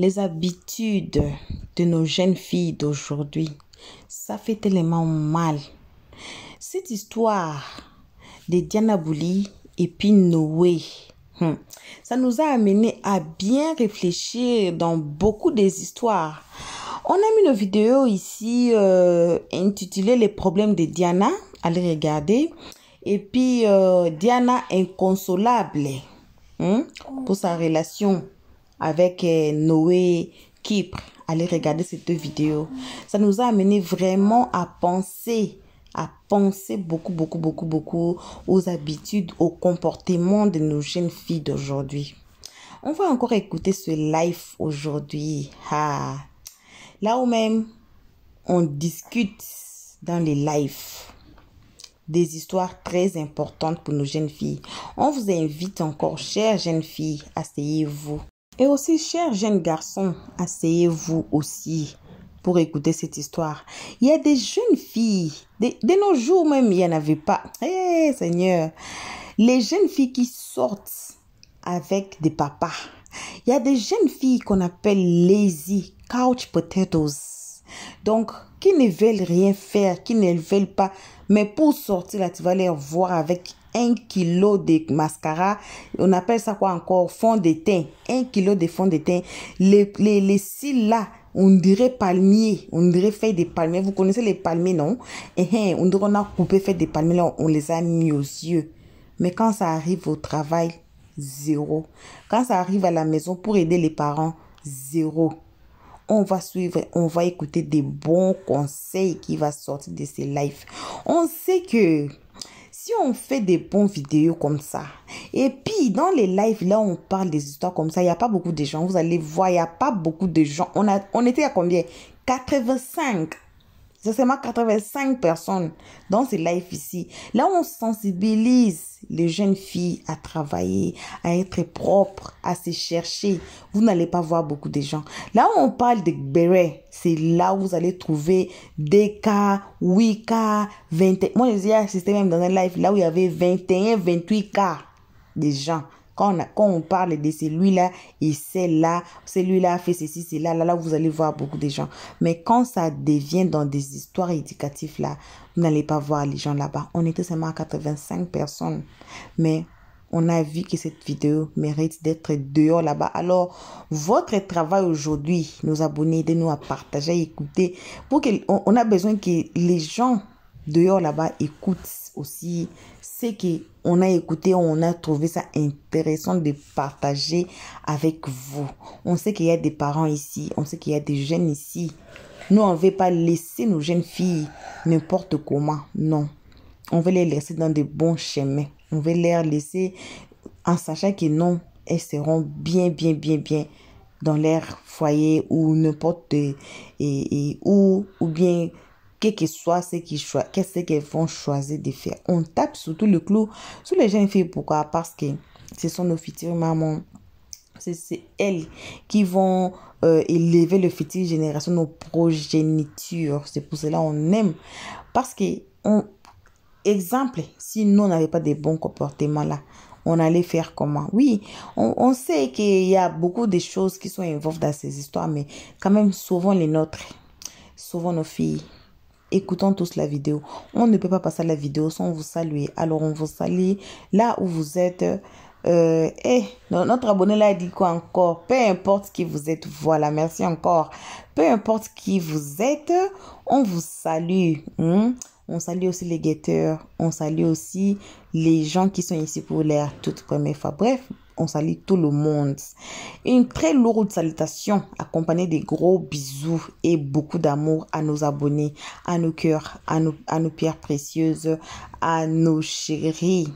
Les habitudes de nos jeunes filles d'aujourd'hui, ça fait tellement mal. Cette histoire de Diana Bouli et puis Noé, ça nous a amené à bien réfléchir dans beaucoup des histoires. On a mis une vidéo ici intitulée Les problèmes de Diana. Allez regarder. Et puis Diana inconsolable pour sa relation avec Noé Kypre. Allez regarder cette deux vidéos. Ça nous a amené vraiment à penser beaucoup aux habitudes, au comportement de nos jeunes filles d'aujourd'hui. On va encore écouter ce live aujourd'hui. Là où même on discute dans les lives des histoires très importantes pour nos jeunes filles. On vous invite encore, chères jeunes filles, asseyez-vous. Et aussi, chers jeunes garçons, asseyez-vous aussi pour écouter cette histoire. Il y a des jeunes filles, de nos jours même, il n'y en avait pas. Seigneur, les jeunes filles qui sortent avec des papas. Il y a des jeunes filles qu'on appelle lazy, couch potatoes. Donc, qui ne veulent rien faire, qui ne veulent pas. Mais pour sortir, là, tu vas les voir avec 1 kilo de mascara. On appelle ça quoi encore? Fond de teint. 1 kilo de fond de teint. Les cils là, on dirait palmier. On dirait feuilles de palmier. Vous connaissez les palmiers, non? On dirait qu'on a coupé feuilles de palmier là, on les a mis aux yeux. Mais quand ça arrive au travail, zéro. Quand ça arrive à la maison pour aider les parents, zéro. On va suivre, on va écouter des bons conseils qui vont sortir de ces lives. On sait que si on fait des bons vidéos comme ça, et puis dans les lives, là, on parle des histoires comme ça, il n'y a pas beaucoup de gens. Vous allez voir, il n'y a pas beaucoup de gens. On était à combien? 85. C'est seulement 85 personnes dans ces lives ici. Là, on sensibilise les jeunes filles à travailler, à être propres, à se chercher. Vous n'allez pas voir beaucoup de gens. Là, on parle de béret. C'est là où vous allez trouver des cas, 8 cas, 20. Moi, j'ai assisté même dans un live là où il y avait 21, 28 cas de gens. Quand on parle de celui-là et celui-là a fait ceci, c'est là, vous allez voir beaucoup de gens. Mais quand ça devient dans des histoires éducatives là, vous n'allez pas voir les gens là-bas. On était seulement à 85 personnes. Mais on a vu que cette vidéo mérite d'être dehors là-bas. Alors, votre travail aujourd'hui, nos abonnés, aidez-nous à partager, à écouter. On a besoin que les gens dehors là-bas écoutent aussi ce qu'on a écouté, on a trouvé ça intéressant de partager avec vous. On sait qu'il y a des parents ici, on sait qu'il y a des jeunes ici. Nous, on ne veut pas laisser nos jeunes filles n'importe comment, non. On veut les laisser dans de bons chemins. On veut les laisser en sachant que non, elles seront bien dans leur foyer ou n'importe où, ou bien quel que soit ce qu'est-ce qu'elles vont choisir de faire. On tape surtout le clou sur les jeunes filles. Pourquoi? Parce que ce sont nos futures mamans. C'est elles qui vont élever le futur génération, nos progénitures. C'est pour cela on aime. Parce que, exemple, si nous n'avions pas de bons comportements là, on allait faire comment? Oui, on sait qu'il y a beaucoup de choses qui sont involvées dans ces histoires, mais quand même, sauvons les nôtres. Sauvons nos filles. Écoutons tous la vidéo. On ne peut pas passer la vidéo sans vous saluer. Alors, on vous salue là où vous êtes. Notre abonné là dit quoi encore? Peu importe qui vous êtes. Voilà, merci encore. Peu importe qui vous êtes, on vous salue. On salue aussi les guetteurs. On salue aussi les gens qui sont ici pour la toute première fois. Bref, on salue tout le monde. Une très lourde salutation accompagnée de gros bisous et beaucoup d'amour à nos abonnés, à nos cœurs, à nos pierres précieuses, à nos chéris.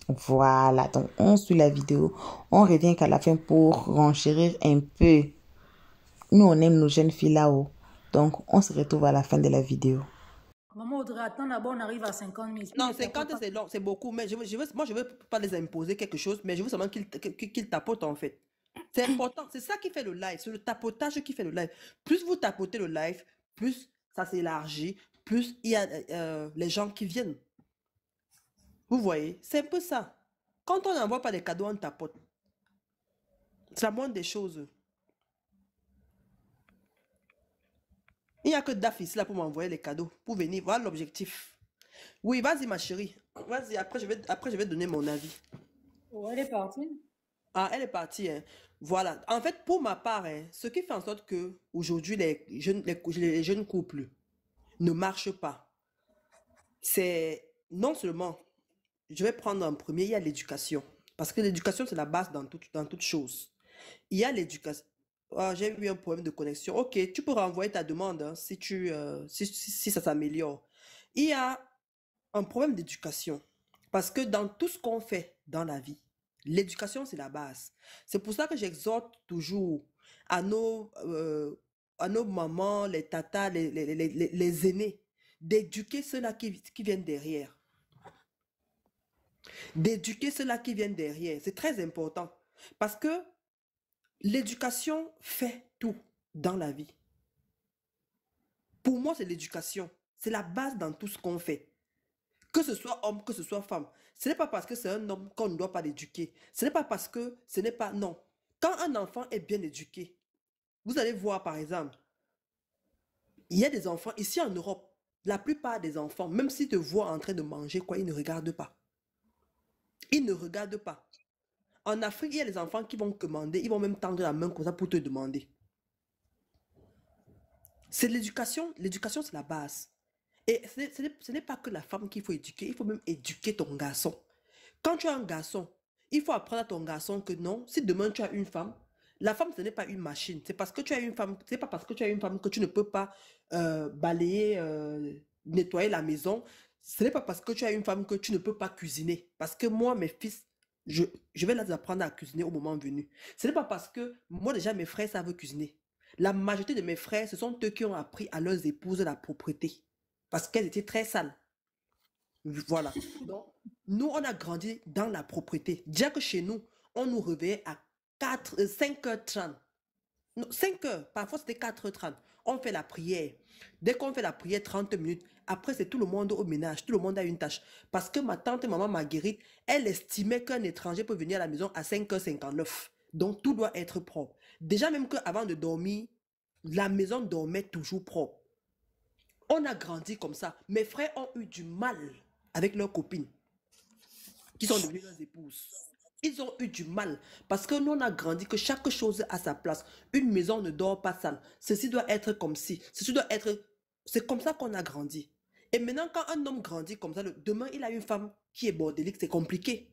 Voilà, donc on suit la vidéo. On revient qu'à la fin pour renchérir un peu. Nous, on aime nos jeunes filles là-haut. Donc, on se retrouve à la fin de la vidéo. Maman Audrey, attends d'abord, on arrive à 50 000. Non, 50 c'est long, c'est beaucoup, mais moi je veux pas les imposer quelque chose, mais je veux seulement qu'ils tapotent en fait. C'est important, c'est ça qui fait le live, c'est le tapotage qui fait le live. Plus vous tapotez le live, plus ça s'élargit, plus il y a les gens qui viennent. Vous voyez, c'est un peu ça. Quand on n'envoie pas des cadeaux, on tapote. C'est la moindre des choses. Il n'y a que Daf ici là pour m'envoyer les cadeaux, pour venir. Voilà l'objectif. Oui, vas-y ma chérie. Vas-y, après je vais donner mon avis. Oh, elle est partie. Ah, elle est partie, hein. Voilà. En fait, pour ma part, hein, ce qui fait en sorte que aujourd'hui les jeunes couples ne marchent pas, c'est non seulement, je vais prendre en premier, il y a l'éducation. Parce que l'éducation, c'est la base dans toute chose. Il y a l'éducation. Ah, j'ai eu un problème de connexion. Ok, tu peux renvoyer ta demande hein, si ça s'améliore. Il y a un problème d'éducation. Parce que dans tout ce qu'on fait dans la vie, l'éducation, c'est la base. C'est pour ça que j'exhorte toujours à à nos mamans, les tatas, les aînés, d'éduquer ceux-là qui viennent derrière. D'éduquer ceux-là qui viennent derrière. C'est très important. Parce que l'éducation fait tout dans la vie. Pour moi, c'est l'éducation. C'est la base dans tout ce qu'on fait. Que ce soit homme, que ce soit femme. Ce n'est pas parce que c'est un homme qu'on ne doit pas l'éduquer. Ce n'est pas parce que ce n'est pas... Non. Quand un enfant est bien éduqué, vous allez voir par exemple, il y a des enfants, ici en Europe, la plupart des enfants, même s'ils te voient en train de manger, quoi, ils ne regardent pas. Ils ne regardent pas. En Afrique, il y a des enfants qui vont commander, ils vont même tendre la main comme ça pour te demander. C'est l'éducation. L'éducation, c'est la base. Et ce n'est pas que la femme qu'il faut éduquer, il faut même éduquer ton garçon. Quand tu as un garçon, il faut apprendre à ton garçon que non, si demain tu as une femme, la femme, ce n'est pas une machine. C'est parce que tu as une femme, c'est pas parce que tu as une femme que tu ne peux pas balayer, nettoyer la maison. Ce n'est pas parce que tu as une femme que tu ne peux pas cuisiner. Parce que moi, mes fils, je vais les apprendre à cuisiner au moment venu. Ce n'est pas parce que moi, déjà, mes frères savent cuisiner. La majorité de mes frères, ce sont eux qui ont appris à leurs épouses la propreté. Parce qu'elles étaient très sales. Voilà. Donc, nous, on a grandi dans la propreté. Déjà que chez nous, on nous réveillait à 5h30. Non, 5 heures, parfois c'était 4h30. On fait la prière. Dès qu'on fait la prière, 30 minutes. Après, c'est tout le monde au ménage. Tout le monde a une tâche. Parce que ma tante et maman Marguerite, elle estimait qu'un étranger peut venir à la maison à 5h59. Donc, tout doit être propre. Déjà, même qu'avant de dormir, la maison dormait toujours propre. On a grandi comme ça. Mes frères ont eu du mal avec leurs copines qui sont devenues leurs épouses. Ils ont eu du mal parce que nous on a grandi que chaque chose a sa place. Une maison ne dort pas sale. Ceci doit être comme si. Ceci doit être. C'est comme ça qu'on a grandi. Et maintenant, quand un homme grandit comme ça, demain il a une femme qui est bordélique, c'est compliqué.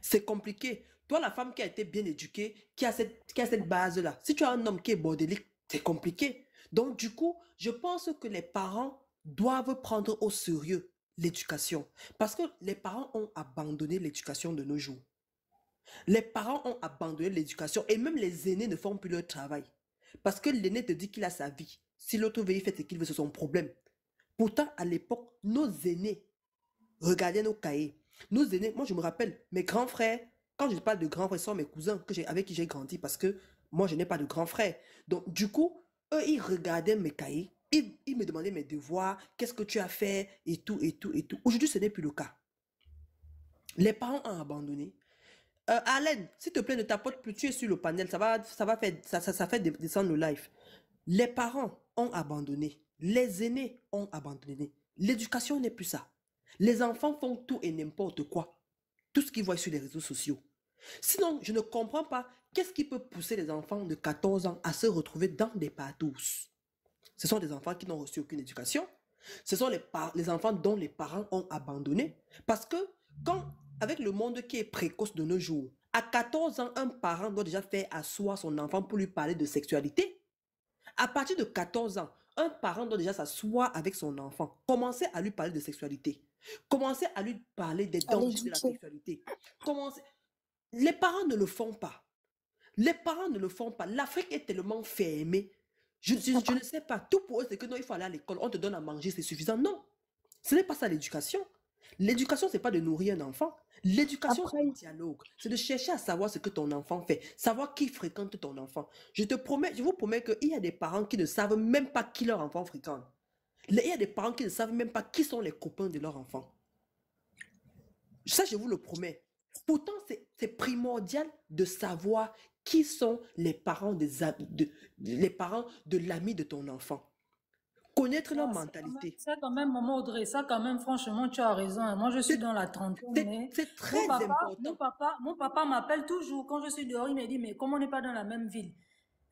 C'est compliqué. Toi, la femme qui a été bien éduquée, qui a cette base-là, si tu as un homme qui est bordélique, c'est compliqué. Donc, du coup, je pense que les parents doivent prendre au sérieux l'éducation. Parce que les parents ont abandonné l'éducation de nos jours. Les parents ont abandonné l'éducation et même les aînés ne font plus leur travail. Parce que l'aîné te dit qu'il a sa vie. Si l'autre veut, il fait ce qu'il veut, c'est son problème. Pourtant, à l'époque, nos aînés regardaient nos cahiers. Nos aînés, moi je me rappelle, mes grands frères, quand je parle de grands frères, ce sont mes cousins avec qui j'ai grandi parce que moi je n'ai pas de grands frères. Donc du coup, eux ils regardaient mes cahiers, ils me demandaient mes devoirs, qu'est-ce que tu as fait et tout et tout et tout. Aujourd'hui ce n'est plus le cas. Les parents ont abandonné. Alain, s'il te plaît, ne tapote plus, tu es sur le panel, ça fait descendre le live. Les parents ont abandonné, les aînés ont abandonné. L'éducation n'est plus ça. Les enfants font tout et n'importe quoi. Tout ce qu'ils voient sur les réseaux sociaux. Sinon, je ne comprends pas qu'est-ce qui peut pousser les enfants de 14 ans à se retrouver dans des partous. Ce sont des enfants qui n'ont reçu aucune éducation. Ce sont les enfants dont les parents ont abandonné. Parce que avec le monde qui est précoce de nos jours, à 14 ans, un parent doit déjà faire asseoir son enfant pour lui parler de sexualité. À partir de 14 ans, un parent doit déjà s'asseoir avec son enfant, commencer à lui parler de sexualité, commencer à lui parler des dangers de la sexualité. Les parents ne le font pas. Les parents ne le font pas. L'Afrique est tellement fermée. Je ne sais pas. Tout pour eux, c'est que non, il faut aller à l'école. On te donne à manger, c'est suffisant. Non. Ce n'est pas ça l'éducation. L'éducation, ce n'est pas de nourrir un enfant. L'éducation, c'est le dialogue. C'est de chercher à savoir ce que ton enfant fait. Savoir qui fréquente ton enfant. Je vous promets qu'il y a des parents qui ne savent même pas qui leur enfant fréquente. Il y a des parents qui ne savent même pas qui sont les copains de leur enfant. Ça, je vous le promets. Pourtant, c'est primordial de savoir qui sont les parents de l'ami de ton enfant. connaître leur Ah, mentalité. ça quand même, maman Audrey, ça quand même, franchement, tu as raison, hein. Moi, je suis C'est dans la trentaine, mais c'est très important. mon papa m'appelle toujours quand je suis dehors. Il me dit, mais comme on n'est pas dans la même ville,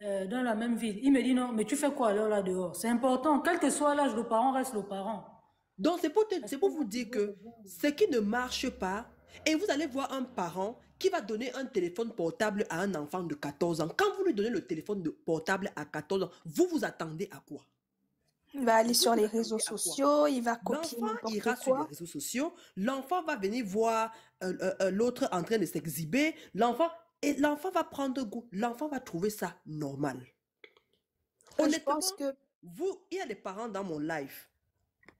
il me dit, non, mais tu fais quoi alors là dehors? C'est important, quel que soit l'âge, le parent reste le parent. Donc, Parce c'est que pour là, vous tu dire veux le que voir. ce qui ne marche pas, et vous allez voir un parent qui va donner un téléphone portable à un enfant de 14 ans. Quand vous lui donnez le téléphone portable à 14 ans, vous vous attendez à quoi? Il va aller Vous sur vous les réseaux attendez à quoi? sociaux, il va copier L'enfant n'importe ira sur les quoi. réseaux sociaux, l'enfant va venir voir l'autre en train de s'exhiber, l'enfant va prendre goût, l'enfant va trouver ça normal. Je pense Honnêtement, que il y a des parents dans mon live.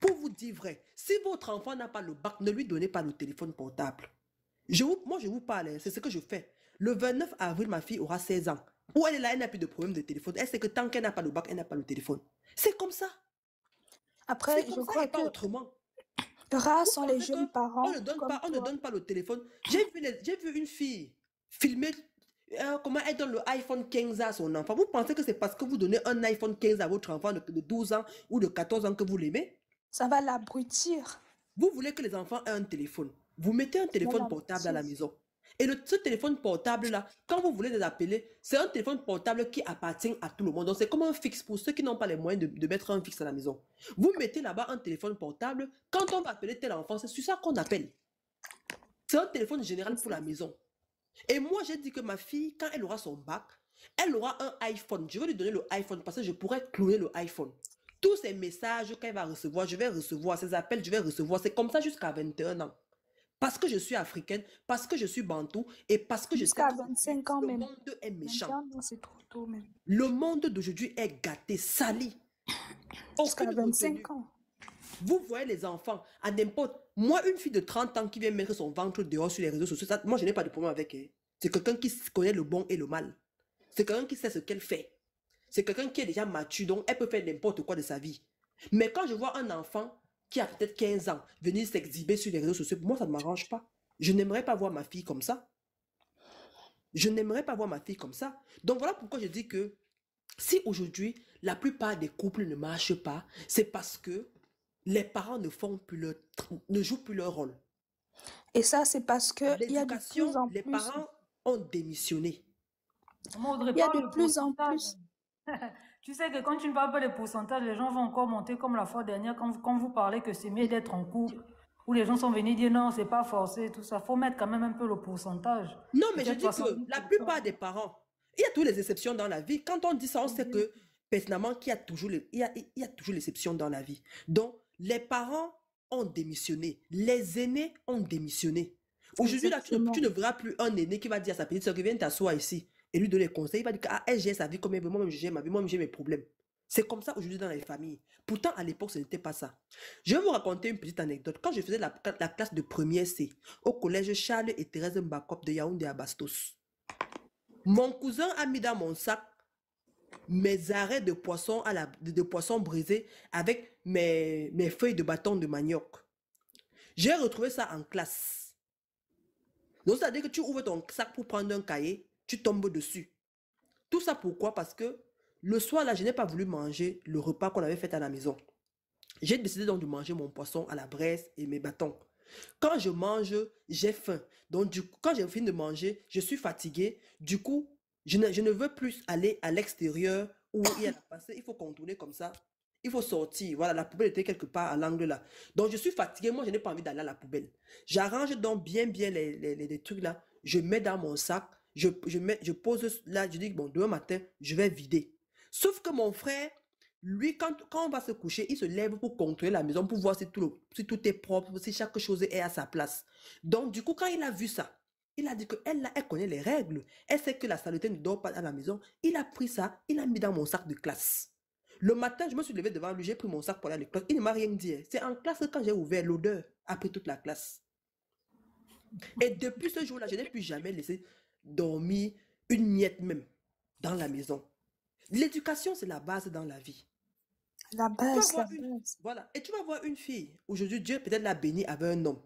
Pour vous dire vrai, si votre enfant n'a pas le bac, ne lui donnez pas le téléphone portable. Moi, je vous parle, hein, c'est ce que je fais. Le 29 avril, ma fille aura 16 ans. Où elle est là, elle n'a plus de problème de téléphone. Elle sait que tant qu'elle n'a pas le bac, elle n'a pas le téléphone. C'est comme ça. après, C'est je comme ça crois et pas que autrement. rares Vous sont les pensez jeunes qu'on parents ne donne comme pas, on ne toi. donne pas le téléphone. J'ai vu une fille filmer comment elle donne le iPhone 15 à son enfant. Vous pensez que c'est parce que vous donnez un iPhone 15 à votre enfant de 12 ans ou de 14 ans que vous l'aimez? Ça va l'abrutir. Vous voulez que les enfants aient un téléphone. Vous mettez un Ça va téléphone portable à la l'abrutir. maison. Et ce téléphone portable-là, quand vous voulez les appeler, c'est un téléphone portable qui appartient à tout le monde. Donc, c'est comme un fixe pour ceux qui n'ont pas les moyens de mettre un fixe à la maison. Vous mettez là-bas un téléphone portable. Quand on va appeler tel enfant, c'est sur ça qu'on appelle. C'est un téléphone général C'est pour ça. la maison. Et moi, j'ai dit que ma fille, quand elle aura son bac, elle aura un iPhone. Je vais lui donner le iPhone parce que je pourrais cloner le iPhone. Tous ces messages qu'elle va recevoir, je vais recevoir. Ces appels, je vais recevoir. C'est comme ça jusqu'à 21 ans. Parce que je suis africaine, parce que je suis bantou et parce que je sais Jusqu'à qu'aujourd'hui, 25 ans le même. monde est méchant. 21 ans, c'est trop tôt même. Le monde d'aujourd'hui est gâté, sali. Jusqu'à Aucune retenue. 25 ans. Vous voyez les enfants, à n'importe... Moi, une fille de 30 ans qui vient mettre son ventre dehors sur les réseaux sociaux, moi, je n'ai pas de problème avec elle. C'est quelqu'un qui connaît le bon et le mal. C'est quelqu'un qui sait ce qu'elle fait. C'est quelqu'un qui est déjà mature, donc elle peut faire n'importe quoi de sa vie. Mais quand je vois un enfant qui a peut-être 15 ans venir s'exhiber sur les réseaux sociaux, pour moi, ça ne m'arrange pas. Je n'aimerais pas voir ma fille comme ça. Je n'aimerais pas voir ma fille comme ça. Donc voilà pourquoi je dis que si aujourd'hui, la plupart des couples ne marchent pas, c'est parce que les parents ne jouent plus leur rôle. Et ça, c'est parce qu'il y a de plus L'éducation, en les plus. parents ont démissionné. Maman Audrey, Il y a parle de le plus en pourcentage. plus. Tu sais que quand tu ne parles pas des pourcentages, les gens vont encore monter comme la fois dernière quand vous parlez que c'est mieux d'être en couple, où les gens sont venus dire non, c'est pas forcé, tout ça. Faut mettre quand même un peu le pourcentage. Non, mais De je toute dis façon, que la plupart des parents, il y a toutes les exceptions dans la vie. Quand on dit ça, on sait que personnellement qu'il y a toujours il y a toujours l'exception dans la vie. Donc, les parents ont démissionné. Les aînés ont démissionné. Aujourd'hui, là, Exactement. tu ne verras plus un aîné qui va dire à sa petite soeur, viens t'asseoir ici et lui donner des conseils. Il va dire que, ah, elle gère sa vie comme elle veut, moi-même je gère ma vie, moi-même j'ai mes problèmes. C'est comme ça aujourd'hui dans les familles. Pourtant, à l'époque, ce n'était pas ça. Je vais vous raconter une petite anecdote. Quand je faisais la classe de première C au collège Charles et Thérèse Mbakop de Yaoundé à Bastos, mon cousin a mis dans mon sac mes arrêts de poisson, de poisson brisés avec mes feuilles de bâton de manioc. J'ai retrouvé ça en classe. Donc, c'est-à-dire que tu ouvres ton sac pour prendre un cahier, tu tombes dessus. Tout ça pourquoi? Parce que le soir, là, je n'ai pas voulu manger le repas qu'on avait fait à la maison. J'ai décidé donc de manger mon poisson à la braise et mes bâtons. Quand je mange, j'ai faim. Donc, du coup, quand j'ai fini de manger, je suis fatigué. Du coup, je ne veux plus aller à l'extérieur où il y a la passée. Il faut contourner comme ça. Il faut sortir. Voilà, la poubelle était quelque part à l'angle là. Donc, je suis fatigué. Moi, je n'ai pas envie d'aller à la poubelle. J'arrange donc bien les trucs là. Je mets dans mon sac. Je pose là. Je dis, bon, demain matin, je vais vider. Sauf que mon frère, lui, quand on va se coucher, il se lève pour contrôler la maison, pour voir si tout est propre, si chaque chose est à sa place. Donc, du coup, quand il a vu ça, il a dit qu'elle, elle connaît les règles. Elle sait que la saleté ne dort pas à la maison. Il a pris ça, il a mis dans mon sac de classe. Le matin, je me suis levé devant lui, j'ai pris mon sac pour aller à l'école. Il ne m'a rien dit. C'est en classe que quand j'ai ouvert, l'odeur a pris toute la classe. Et depuis ce jour-là, je n'ai plus jamais laissé dormir une miette même dans la maison. L'éducation, c'est la base dans la vie. La Tu vas base, voir la base. voilà. Et tu vas voir une fille. Aujourd'hui, Dieu peut-être l'a bénie avec un homme.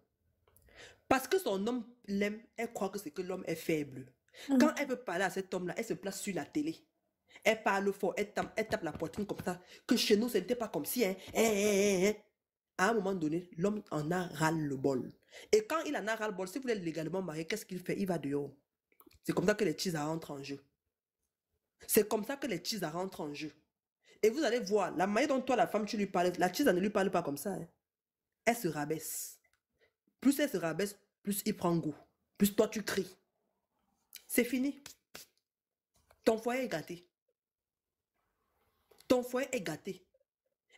Parce que son homme l'aime, elle croit que c'est que l'homme est faible. Quand elle veut parler à cet homme-là, elle se place sur la télé. Elle parle fort, elle tape la poitrine comme ça. Que chez nous, ce n'était pas comme si, hein. À un moment donné, l'homme en a ras-le-bol. Et quand il en a ras-le-bol, si vous voulez légalement marier, qu'est-ce qu'il fait? Il va dehors. C'est comme ça que les teasers rentrent en jeu. C'est comme ça que les teasers rentrent en jeu. Et vous allez voir, la manière dont toi, la femme, tu lui parles, la teaser ne lui parle pas comme ça. Hein. Elle se rabaisse. Plus elle se rabaisse, plus il prend goût. Plus toi, tu cries. C'est fini. Ton foyer est gâté. Ton foyer est gâté.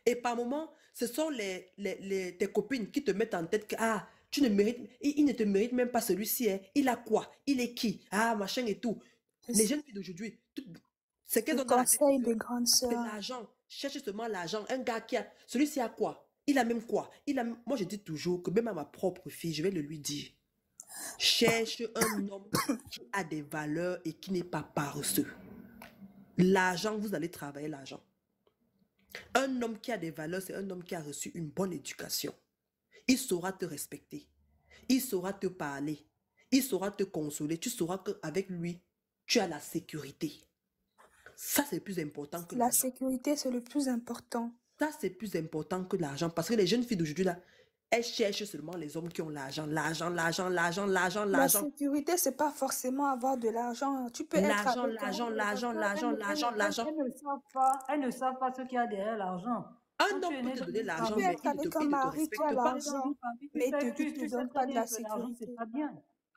Et par moments, ce sont tes copines qui te mettent en tête que ah, tu ne mérites, il ne te mérite même pas celui-ci. Hein. Il a quoi? Il est qui? Ah, machin et tout. Les jeunes filles d'aujourd'hui, c'est qu'elles Le ont dans la tête conseil que des grandes c'est sœurs. l'argent. Cherche seulement l'argent. Un gars qui a. Celui-ci a quoi? Il a même quoi? Moi, je dis toujours que même à ma propre fille, je vais le lui dire. Cherche un homme qui a des valeurs et qui n'est pas paresseux. L'argent, vous allez travailler l'argent. Un homme qui a des valeurs, c'est un homme qui a reçu une bonne éducation. Il saura te respecter. Il saura te parler. Il saura te consoler. Tu sauras qu'avec lui, tu as la sécurité. Ça, c'est plus important que La l'argent. sécurité, c'est le plus important. Ça, c'est plus important que l'argent. Parce que les jeunes filles d'aujourd'hui, là, elles cherchent seulement les hommes qui ont l'argent. L'argent, l'argent, l'argent, l'argent, La l'argent. sécurité, c'est pas forcément avoir de l'argent. Tu peux être L'argent, avec l'argent, un... l'argent, l'argent, l'argent, l'argent. Elles ne savent pas ce qu'il y a derrière l'argent. Un Quand tu homme es peut né te dans donner une l'argent, Tu peux famille, mais être il ne avec te, un il ne te mari qui respecte a pas. l'argent, tu mais il sais, te tu sais donne très pas de bien la que l'argent, c'est sécurité. pas bien.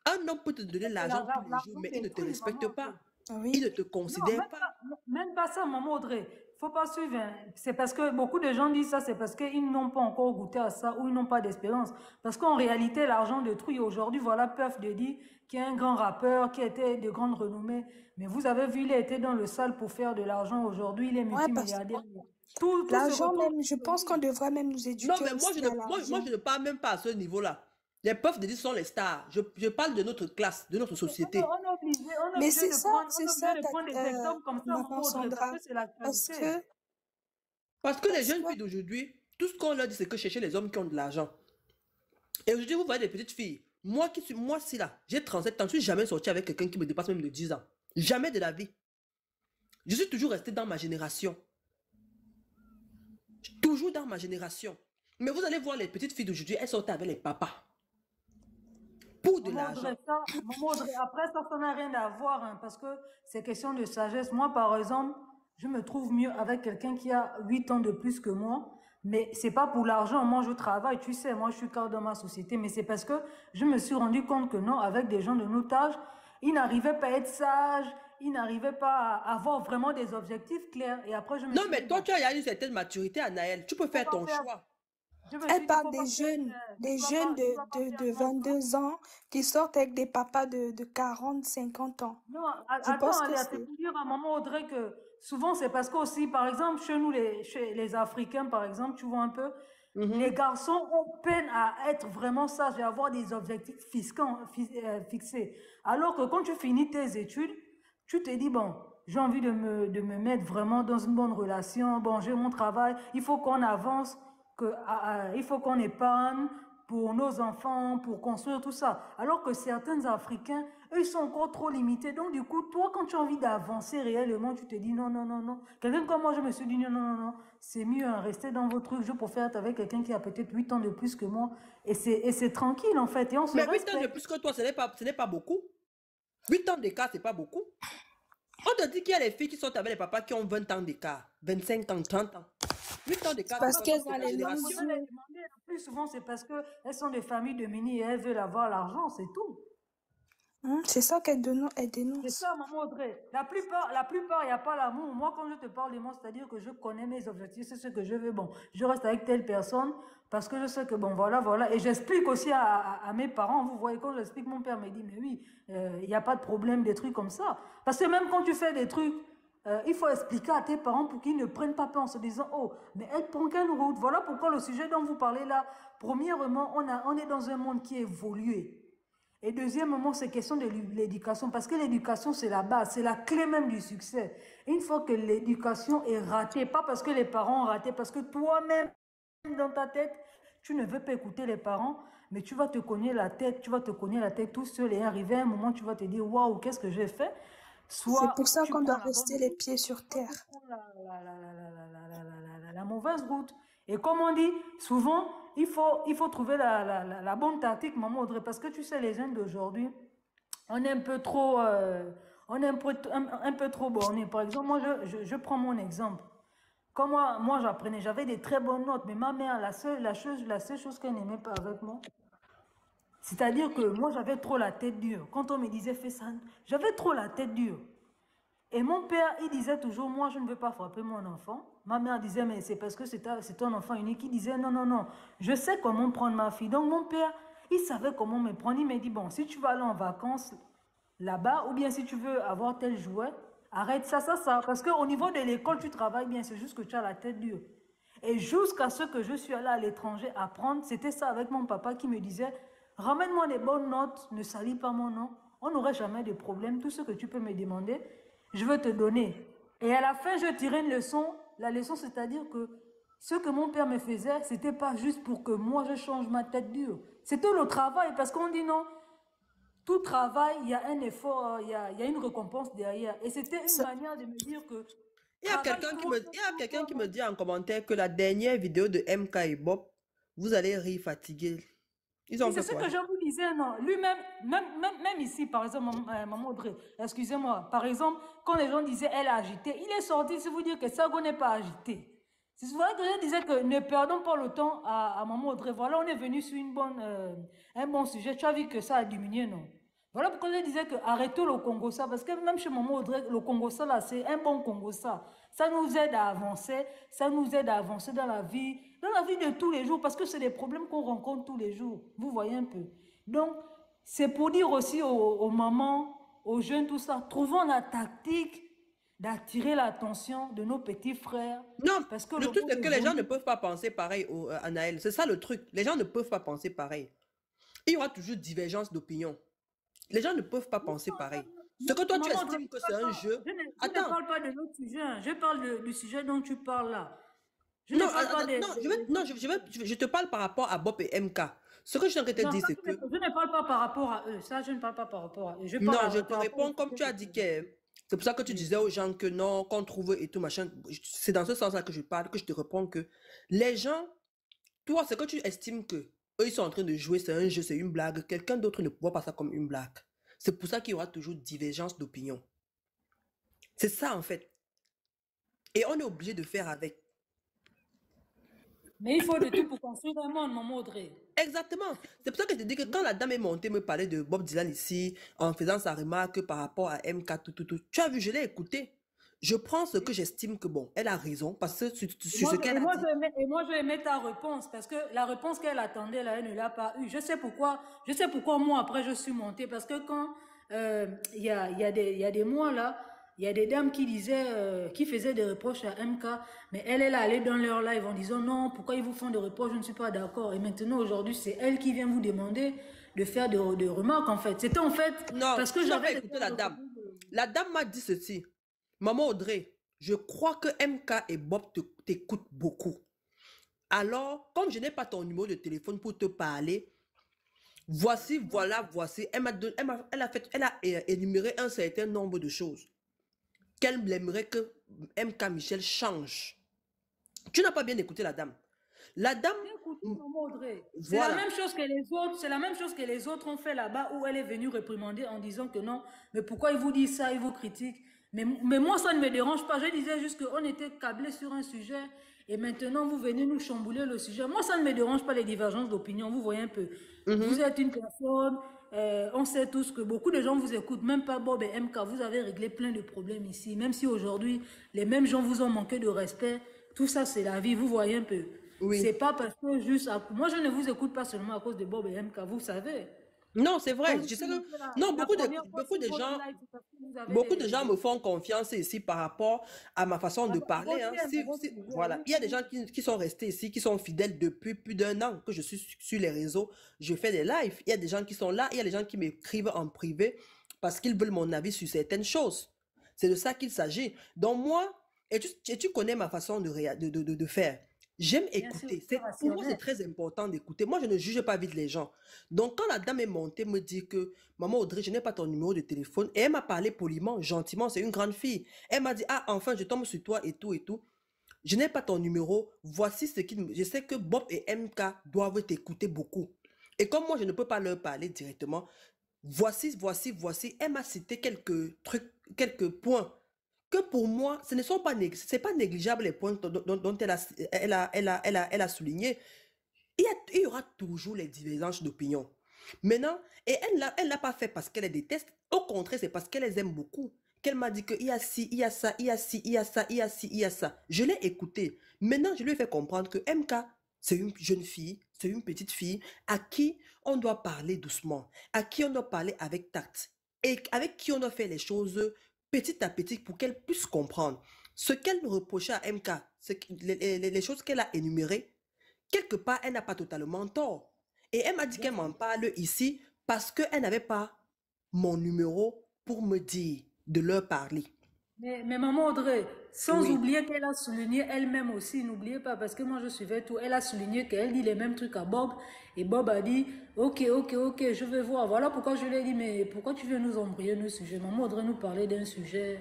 Un homme peut te donner l'argent tous les jours, L'argent mais il ne te détruit, respecte maman. pas. Il Oui. ne te Non, considère pas. même pas ça, maman Audrey. Faut pas suivre. Hein. C'est parce que beaucoup de gens disent ça, c'est parce qu'ils n'ont pas encore goûté à ça ou ils n'ont pas d'expérience. Parce qu'en réalité, l'argent détruit. Aujourd'hui, voilà Puff Daddy, qui est un grand rappeur, qui était de grande renommée. Mais vous avez vu, il a été dans le sale pour faire de l'argent. Aujourd'hui, il est Ouais, parce que multimilliardaire. Tout se l'argent retourne même, je sur pense qu'on lui. devrait même nous Non, éduquer mais moi, aussi je ne, à moi, l'argent. je ne parle même pas à ce niveau-là. Les Puff Daddy sont les stars. Je parle de notre classe, de notre société. On est obligé, Mais c'est ça, on est obligé de prendre des exemples comme ça, maman maman Audrey, parce Sandra. que c'est Parce l'actualité. que, Parce que les parce jeunes que, filles d'aujourd'hui, tout ce qu'on leur dit, c'est que chercher les hommes qui ont de l'argent. Et aujourd'hui, vous voyez des petites filles. Moi, si là, j'ai 37 ans, je ne suis jamais sorti avec quelqu'un qui me dépasse même de 10 ans. Jamais de la vie. Je suis toujours resté dans ma génération. Toujours dans ma génération. Mais vous allez voir les petites filles d'aujourd'hui, elles sortent avec les papas. Pour de Maman l'argent. Maman Audrey, après ça n'a rien à voir, hein, parce que c'est question de sagesse. Moi, par exemple, je me trouve mieux avec quelqu'un qui a 8 ans de plus que moi, mais c'est pas pour l'argent. Moi, je travaille, tu sais, moi, je suis cadre dans ma société, mais c'est parce que je me suis rendu compte que non, avec des gens de notre âge, ils n'arrivaient pas à être sages, ils n'arrivaient pas à avoir vraiment des objectifs clairs. Et après, je me Non, suis mais dit, toi, bon, tu as une certaine maturité, Anaël. Tu peux faut faire pas ton faire. choix. Je me suis elle dit, parle faut pas des faire, jeunes tu dois pas faire de grand. 22 ans qui sortent avec des papas de 40, 50 ans. Non, Je pense attends, que c'est c'est... pour dire à maman Audrey que souvent c'est parce qu'aussi, par exemple, chez nous, chez les Africains, par exemple, tu vois un peu, les garçons ont peine à être vraiment sages et à avoir des objectifs fixés. Alors que quand tu finis tes études, tu te dis, bon, j'ai envie de me mettre vraiment dans une bonne relation, bon, j'ai mon travail, il faut qu'on avance, il faut qu'on épargne pour nos enfants, pour construire tout ça. Alors que certains Africains, eux, ils sont encore trop limités. Donc, du coup, toi, quand tu as envie d'avancer réellement, tu te dis non, non, non, non. Quelqu'un comme moi, je me suis dit non, non, non, non. C'est mieux, hein, rester dans vos trucs. Je préfère être avec quelqu'un qui a peut-être 8 ans de plus que moi. Et c'est tranquille, en fait. Et on se Mais 8 ans de respecte. plus que toi, ce n'est pas beaucoup. 8 ans d'écart, ce n'est pas beaucoup. On te dit qu'il y a les filles qui sont avec les papas qui ont 20 ans d'écart, 25 ans, 30 ans. 8 ans d'écart, Parce c'est qu'elles pas ont ta les longs génération. Je les demander, le plus souvent, c'est parce qu'elles sont des familles de mini et elles veulent avoir l'argent, c'est tout. C'est ça qu'elle C'est dénonce. ça, maman Audrey. La plupart, il n'y a pas l'amour. Moi, quand je te parle de moi, c'est-à-dire que je connais mes objectifs, c'est ce que je veux. Bon, je reste avec telle personne parce que je sais que, bon, voilà, voilà. Et j'explique aussi à mes parents. Vous voyez, quand j'explique, mon père me dit, mais oui, il n'y a pas de problème, des trucs comme ça. Parce que même quand tu fais des trucs, il faut expliquer à tes parents pour qu'ils ne prennent pas peur en se disant, oh, mais elle prend quelle route? Voilà pourquoi le sujet dont vous parlez là, premièrement, on est dans un monde qui est évolué. Et deuxièmement, c'est question de l'éducation, parce que l'éducation, c'est la base, c'est la clé même du succès. Une fois que l'éducation est ratée, pas parce que les parents ont raté, parce que toi-même, dans ta tête, tu ne veux pas écouter les parents, mais tu vas te cogner la tête, tout seul, et arrivé à un moment, tu vas te dire, waouh, qu'est-ce que j'ai fait? C'est soit pour ça tu qu'on doit prends la bonne rester les route, pieds sur soit tu terre. prends la mauvaise route. Et comme on dit, souvent, il faut trouver la bonne tactique, maman Audrey, parce que tu sais, les jeunes d'aujourd'hui, on est un peu trop, on est un peu trop borné. Par exemple, moi, je prends mon exemple. Quand moi j'apprenais, j'avais des très bonnes notes, mais ma mère, la seule chose qu'elle n'aimait pas avec moi, c'est-à-dire que moi, j'avais trop la tête dure. Quand on me disait fais ça, j'avais trop la tête dure. Et mon père, il disait toujours, moi, je ne veux pas frapper mon enfant. Ma mère disait, mais c'est parce que c'est ton enfant unique. Il disait, non, non, non, je sais comment prendre ma fille. Donc, mon père, il savait comment me prendre. Il m'a dit, bon, si tu vas aller en vacances là-bas, ou bien si tu veux avoir tel jouet, arrête ça, ça, ça. Parce qu'au niveau de l'école, tu travailles bien, c'est juste que tu as la tête dure. Et jusqu'à ce que je suis allée à l'étranger apprendre, c'était ça avec mon papa qui me disait, ramène-moi des bonnes notes, ne salis pas mon nom, on n'aurait jamais de problème, tout ce que tu peux me demander, je veux te donner. Et à la fin, je tirais une leçon, la leçon c'est-à-dire que ce que mon père me faisait, c'était pas juste pour que moi je change ma tête dure, c'était le travail, parce qu'on dit non, tout travail, il y a un effort, il y a une récompense derrière. Et c'était une Ça- manière de me dire que Il y a travaille quelqu'un qui trop, me, il y a quelqu'un qui me dit en commentaire que la dernière vidéo de MK et Bob, vous allez rire fatigué. Ils oui, ont c'est fait ce quoi? que je vous disais, non. Lui-même, même ici, par exemple, maman Audrey, excusez-moi, par exemple, quand les gens disaient elle est agitée, il est sorti, c'est vous dire que Sago n'est pas agité. C'est vrai que je disais que ne perdons pas le temps à maman Audrey. Voilà, on est venu sur un bon sujet. Tu as vu que ça a diminué, non? Voilà pourquoi je disais que arrêtons le Congo ça, parce que même chez maman Audrey, le Congo ça là, c'est un bon Congo ça. Ça nous aide à avancer, ça nous aide à avancer dans la vie de tous les jours, parce que c'est des problèmes qu'on rencontre tous les jours. Vous voyez un peu. Donc, c'est pour dire aussi aux mamans, aux jeunes, tout ça, trouvons la tactique d'attirer l'attention de nos petits frères, Non, parce que le le truc monde c'est que les gens ne évolue. peuvent pas penser pareil à Naël. C'est ça le truc. Les gens ne peuvent pas penser pareil. Il y aura toujours divergence d'opinion. Les gens ne peuvent pas penser pareil. Ce que toi tu Maman, estimes que c'est un jeu. je ne Attends, parle pas de notre sujet, hein. Je parle du sujet dont tu parles là. Je ne non, parle pas non, non, je te parle par rapport à Bob et MK. Ce que je suis en train de te non, dire, ça, c'est que je ne parle pas par rapport à eux. Ça, je ne parle pas par rapport à eux. Je parle non, je te par rapport au réponds comme sujet tu as que dit tu as que c'est pour ça que tu dit. disais aux gens que non, qu'on trouve et tout machin. C'est dans ce sens-là que je parle, que je te réponds que les gens, toi, ce que tu estimes que eux, ils sont en train de jouer, c'est un jeu, c'est une blague. Quelqu'un d'autre ne voit pas ça comme une blague. C'est pour ça qu'il y aura toujours divergence d'opinion. C'est ça, en fait. Et on est obligé de faire avec. Mais il faut de tout pour construire un monde, maman Audrey. Exactement. C'est pour ça que je te dis que quand la dame est montée me parler de Bob Dylan ici, en faisant sa remarque par rapport à MK, tout, tu as vu, je l'ai écouté. Je prends ce que j'estime que bon, elle a raison, parce que sur ce qu'elle a dit. Et moi, je aimais ta réponse parce que la réponse qu'elle attendait là, elle ne l'a pas eue. Je sais pourquoi moi, après, je suis montée. Parce que quand il y a des mois là, il y a des dames qui disaient, qui faisaient des reproches à MK, mais elle est allée dans leur live en disant non, pourquoi ils vous font des reproches, je ne suis pas d'accord. Et maintenant, aujourd'hui, c'est elle qui vient vous demander de faire des remarques en fait. C'était en fait Non, parce que tu n'as pas j'avais des écouté la termes dame. de- La dame m'a dit ceci. Maman Audrey, je crois que MK et Bob t'écoutent beaucoup. Alors, comme je n'ai pas ton numéro de téléphone pour te parler, voici, voilà, voici. Elle a énuméré un certain nombre de choses qu'elle aimerait que MK Michel change. Tu n'as pas bien écouté la dame. La dame, Écoutez, maman Audrey, c'est la voilà. même chose que les autres, c'est la même chose que les autres ont fait là-bas où elle est venue réprimander en disant que non, mais pourquoi ils vous disent ça, ils vous critiquent. Mais moi, ça ne me dérange pas. Je disais juste qu'on était câblés sur un sujet et maintenant vous venez nous chambouler le sujet. Moi, ça ne me dérange pas les divergences d'opinion. Vous voyez un peu. Vous Mhm. êtes une personne, on sait tous que beaucoup de gens vous écoutent, même pas Bob et MK. Vous avez réglé plein de problèmes ici. Même si aujourd'hui, les mêmes gens vous ont manqué de respect, tout ça, c'est la vie. Vous voyez un peu. C'est Oui. pas parce que juste. Moi, je ne vous écoute pas seulement à cause de Bob et MK, vous savez. Non, c'est Quand vrai. je Je sais suis que montée non, la première fois beaucoup sur de votre gens, live, c'est parce que vous avez beaucoup de gens me font confiance ici par rapport à ma façon de à parler. votre Hein. thème, à votre sujet. Voilà. Oui, Il y a des oui. gens qui sont restés ici, qui sont fidèles depuis plus d'un an que je suis sur les réseaux. Je fais des lives. Il y a des gens qui sont là. Il y a des gens qui m'écrivent en privé parce qu'ils veulent mon avis sur certaines choses. C'est de ça qu'il s'agit. Donc moi, et tu connais ma façon de faire. J'aime Bien sûr, écouter. c'est Pour moi, c'est rationnel. très important d'écouter. Moi, je ne juge pas vite les gens. Donc, quand la dame est montée me dit que, Maman Audrey, je n'ai pas ton numéro de téléphone, et elle m'a parlé poliment, gentiment, c'est une grande fille. Elle m'a dit, ah, enfin, je tombe sur toi et tout et tout. Je n'ai pas ton numéro. Voici ce qui... Je sais que Bob et MK doivent t'écouter beaucoup. Et comme moi, je ne peux pas leur parler directement, voici. Elle m'a cité quelques trucs, quelques points que pour moi, ce ne sont pas, c'est pas négligeable les points dont elle a souligné. Il y aura toujours les divergences d'opinion. Maintenant, et elle l'a pas fait parce qu'elle les déteste. Au contraire, c'est parce qu'elle les aime beaucoup. Qu'elle m'a dit qu'il y a ci, il y a ça, il y a ci, il y a ça, il y a ci, il y a ça. Je l'ai écouté. Maintenant, je lui ai fait comprendre que MK, c'est une jeune fille, c'est une petite fille à qui on doit parler doucement, à qui on doit parler avec tact et avec qui on doit faire les choses petit à petit pour qu'elle puisse comprendre. Ce qu'elle reprochait à MK, les choses qu'elle a énumérées, quelque part, elle n'a pas totalement tort. Et elle m'a dit Bien qu'elle sûr. m'en parle ici parce qu'elle n'avait pas mon numéro pour me dire de leur parler. Mais maman Audrey, sans Oui. oublier qu'elle a souligné elle-même aussi, n'oubliez pas, parce que moi je suivais tout, elle a souligné qu'elle dit les mêmes trucs à Bob, et Bob a dit, ok, je vais voir. Voilà pourquoi je lui ai dit, mais pourquoi tu veux nous embrouiller nos sujets? Maman Audrey nous parlait d'un sujet,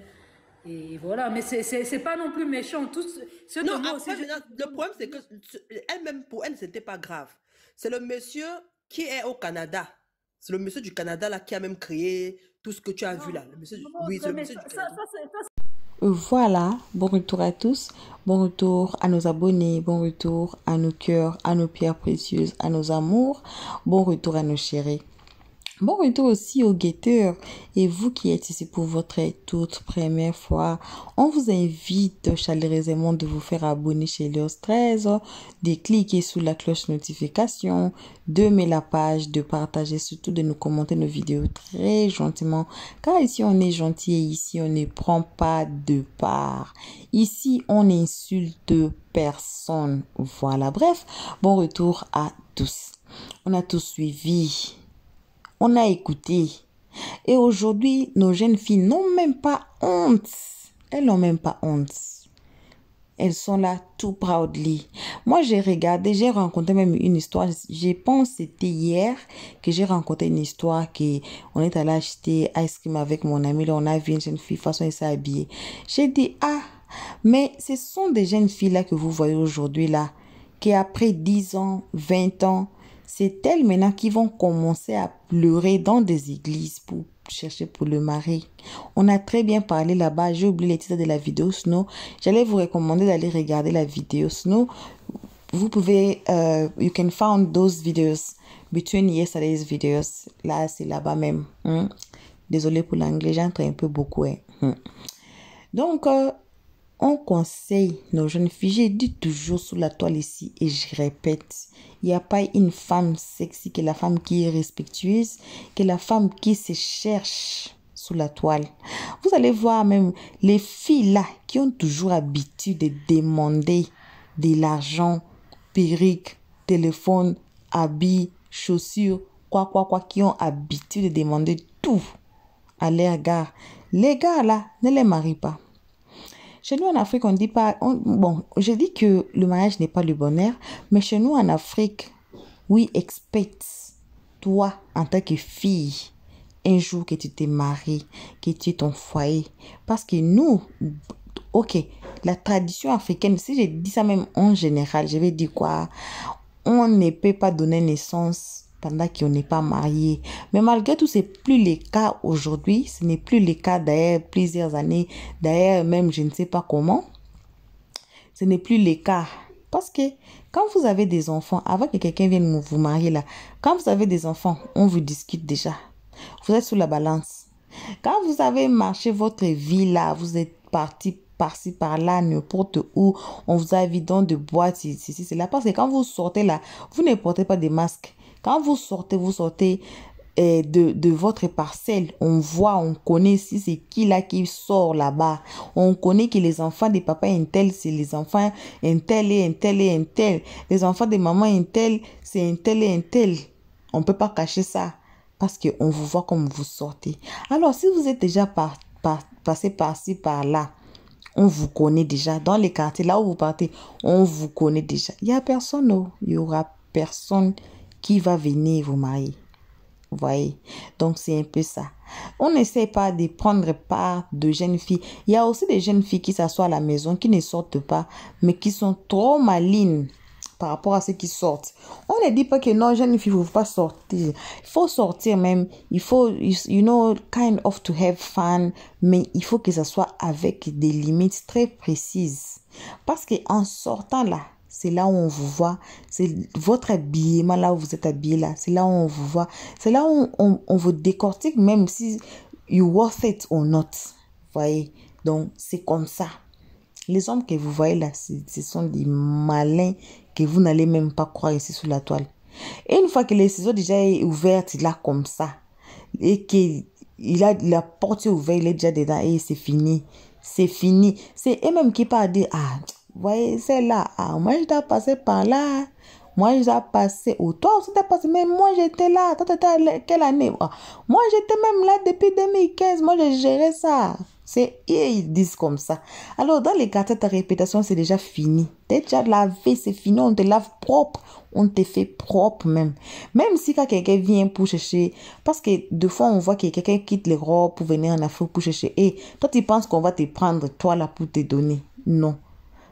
et voilà, mais c'est pas non plus méchant, tout ce Non, que moi aussi après, je maintenant, le problème, c'est que elle-même, pour elle, c'était pas grave. C'est le monsieur qui est au Canada. C'est le monsieur du Canada, là, qui a même créé tout ce que tu as vu, Non, là. Le monsieur, maman oui, c'est Audrey, le mais monsieur du Canada. Voilà, bon retour à tous, bon retour à nos abonnés, bon retour à nos cœurs, à nos pierres précieuses, à nos amours, bon retour à nos chéris. Bon retour aussi aux guetteurs et vous qui êtes ici pour votre toute première fois, on vous invite chaleureusement de vous faire abonner chez Léos 13, de cliquer sur la cloche notification, de mettre la page, de partager, surtout de nous commenter nos vidéos très gentiment, car ici on est gentil et ici on ne prend pas de part. Ici on n'insulte personne. Voilà, bref, bon retour à tous. On a tous suivi. On a écouté. Et aujourd'hui, nos jeunes filles n'ont même pas honte. Elles n'ont même pas honte. Elles sont là tout proudly. Moi, j'ai regardé, j'ai rencontré même une histoire. Je pense que c'était hier que j'ai rencontré une histoire que on est allé acheter ice cream avec mon ami. Là, on a vu une jeune fille, façon elle s'est habillée. J'ai dit, ah, mais ce sont des jeunes filles là que vous voyez aujourd'hui là, qui après 10 ans, 20 ans, c'est elles maintenant qui vont commencer à pleurer dans des églises pour chercher pour le mari. On a très bien parlé là-bas. J'ai oublié les titres de la vidéo, sinon j'allais vous recommander d'aller regarder la vidéo. Sinon, vous pouvez, you can find those videos between yesterday's videos. Là, c'est là-bas même. Désolé pour l'anglais, j'entre un peu beaucoup. Donc, on conseille nos jeunes filles, j'ai dit toujours sur la toile ici et je répète, il n'y a pas une femme sexy que la femme qui est respectueuse, que la femme qui se cherche sous la toile. Vous allez voir même les filles là qui ont toujours habitude de demander de l'argent, perruque, téléphone, habits, chaussures, quoi, qui ont habitude de demander tout à leurs gars. Les gars là, ne les marient pas. Chez nous en Afrique, on dit pas... bon, je dis que le mariage n'est pas le bonheur, mais chez nous en Afrique, we expect, toi, en tant que fille, un jour que tu te maries, que tu aies ton foyer. Parce que nous, ok, la tradition africaine, si je dis ça même en général, je vais dire quoi? On ne peut pas donner naissance pendant qu'on n'est pas marié. Mais malgré tout, c'est plus le cas aujourd'hui. Ce n'est plus le cas d'ailleurs plusieurs années. D'ailleurs, même je ne sais pas comment. Ce n'est plus le cas. Parce que quand vous avez des enfants, avant que quelqu'un vienne vous marier là, quand vous avez des enfants, on vous discute déjà. Vous êtes sous la balance. Quand vous avez marché votre vie là, vous êtes parti par-ci, par-là, n'importe où, on vous a vu dans de boîtes, ceci, c'est là. Parce que quand vous sortez là, vous ne portez pas de masque. Quand vous sortez de votre parcelle. On voit, on connaît si c'est qui là qui sort là-bas. On connaît que les enfants des papas un tel, c'est les enfants un tel et un tel et un tel. Les enfants des mamans un tel, c'est un tel et un tel. On ne peut pas cacher ça. Parce qu'on vous voit comme vous sortez. Alors, si vous êtes déjà passé par-ci, par-là, On vous connaît déjà. Dans les quartiers, là où vous partez, on vous connaît déjà. Il n'y a personne, oh. Il n'y aura personne qui va venir vous marier. Vous voyez? Donc, c'est un peu ça. On n'essaie pas de prendre part de jeunes filles. Il y a aussi des jeunes filles qui s'assoient à la maison, qui ne sortent pas, mais qui sont trop malines par rapport à ceux qui sortent. On ne dit pas que non, jeunes filles, il ne faut pas sortir. Il faut sortir même. Il faut, you know, kind of to have fun, mais il faut que ça soit avec des limites très précises. Parce qu'en sortant là, c'est là où on vous voit. C'est votre habillement, là où vous êtes habillé là. C'est là où on vous voit. C'est là où on vous décortique, même si you worth it or not. Vous voyez? Donc, c'est comme ça. Les hommes que vous voyez là, ce sont des malins que vous n'allez même pas croire ici sous la toile. Et une fois que les ciseaux déjà est ouverte, là comme ça, et que la porte est ouverte, il est déjà dedans et c'est fini. C'est fini. C'est eux-mêmes qui parlent dire, ah, vous voyez, c'est là. Ah, moi, je dois passer par là. Moi, je dois passer. Ou toi aussi, tu as passé. Mais moi, j'étais là. Toi, t'étais à quelle année? Ah, moi, j'étais même là depuis 2015. Moi, j'ai géré ça. Ils disent comme ça. Alors, dans les quartiers, ta réputation, c'est déjà fini. T'es déjà lavé, c'est fini. On te lave propre. On te fait propre même. Même si quand quelqu'un vient pour chercher, parce que deux fois, on voit que quelqu'un quitte les robes pour venir en Afrique pour chercher. Et toi, tu penses qu'on va te prendre, toi, là, pour te donner. Non.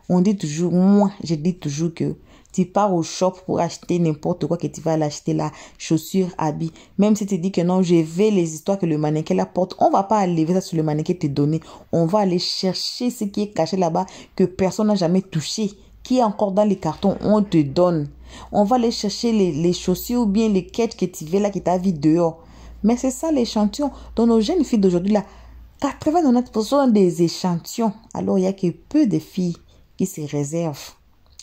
On dit toujours, moi, je dis toujours que tu pars au shop pour acheter n'importe quoi que tu vas l'acheter là, chaussures, habits. Même si tu dis que non, je vais les histoires que le mannequin la porte, on va pas lever ça sur le mannequin te donner. On va aller chercher ce qui est caché là-bas que personne n'a jamais touché, qui est encore dans les cartons, on te donne. On va aller chercher les chaussures ou bien les quêtes que tu veux là, que tu as vu dehors. Mais c'est ça l'échantillon. Dans nos jeunes filles d'aujourd'hui là, 80-90% sont des échantillons. Alors il y a que peu de filles qui se réservent.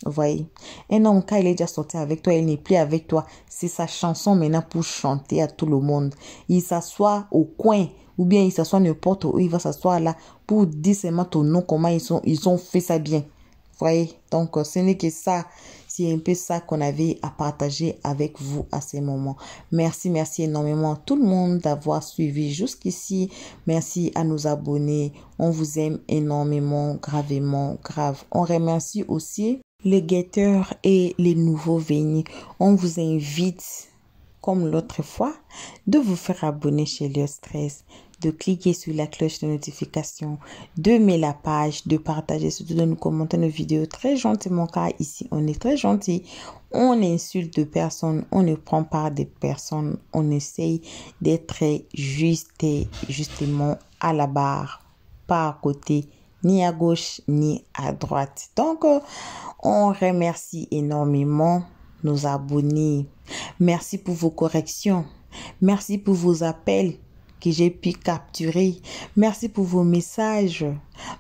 Vous voyez, un homme, quand il est déjà sorti avec toi, il n'est plus avec toi. C'est sa chanson maintenant pour chanter à tout le monde. Il s'assoit au coin ou bien il s'assoit n'importe où. Il va s'asseoir là pour dire seulement ton nom, comment ils ont fait ça bien. Vous voyez, donc ce n'est que ça. C'est un peu ça qu'on avait à partager avec vous à ces moments. Merci énormément à tout le monde d'avoir suivi jusqu'ici. Merci à nos abonnés. On vous aime énormément, gravement, grave. On remercie aussi les guetteurs et les nouveaux venus. On vous invite, comme l'autre fois, de vous faire abonner chez Le Stress, de cliquer sur la cloche de notification, de mettre la page, de partager, surtout de nous commenter nos vidéos très gentiment, car ici on est très gentil. On n'insulte personne, on ne prend pas des personnes, on essaye d'être juste et justement à la barre, pas à côté, ni à gauche, ni à droite. Donc, on remercie énormément nos abonnés. Merci pour vos corrections. Merci pour vos appels que j'ai pu capturer. Merci pour vos messages.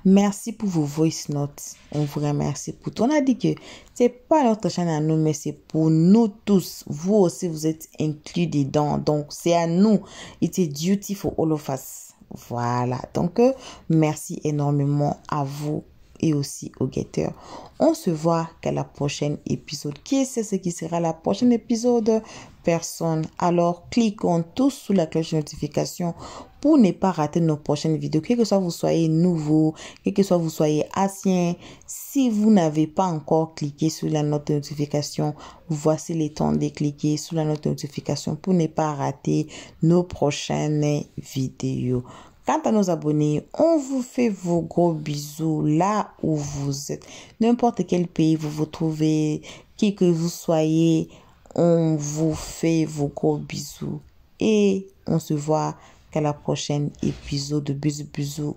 Merci pour vos voice notes. On vous remercie pour tout. On a dit que c'est pas notre chaîne à nous, mais c'est pour nous tous. Vous aussi, vous êtes inclus dedans. Donc, c'est à nous. It's a duty for all of us. Voilà. Donc, merci énormément à vous et aussi aux guetteurs. On se voit qu'à la prochaine épisode. Qui sait ce qui sera la prochaine épisode? Personne. Alors, cliquons tous sous la cloche de notification pour ne pas rater nos prochaines vidéos. Quel que soit vous soyez nouveau, quel que soit vous soyez ancien, si vous n'avez pas encore cliqué sur la note de notification, voici le temps de cliquer sur la note de notification pour ne pas rater nos prochaines vidéos. Quant à nos abonnés, on vous fait vos gros bisous là où vous êtes. N'importe quel pays vous vous trouvez, qui que vous soyez, on vous fait vos gros bisous. Et on se voit qu'à la prochaine épisode. Bisous.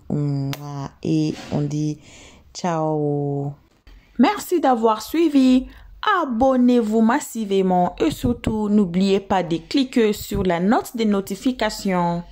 Et on dit ciao. Merci d'avoir suivi. Abonnez-vous massivement et surtout n'oubliez pas de cliquer sur la note de notification.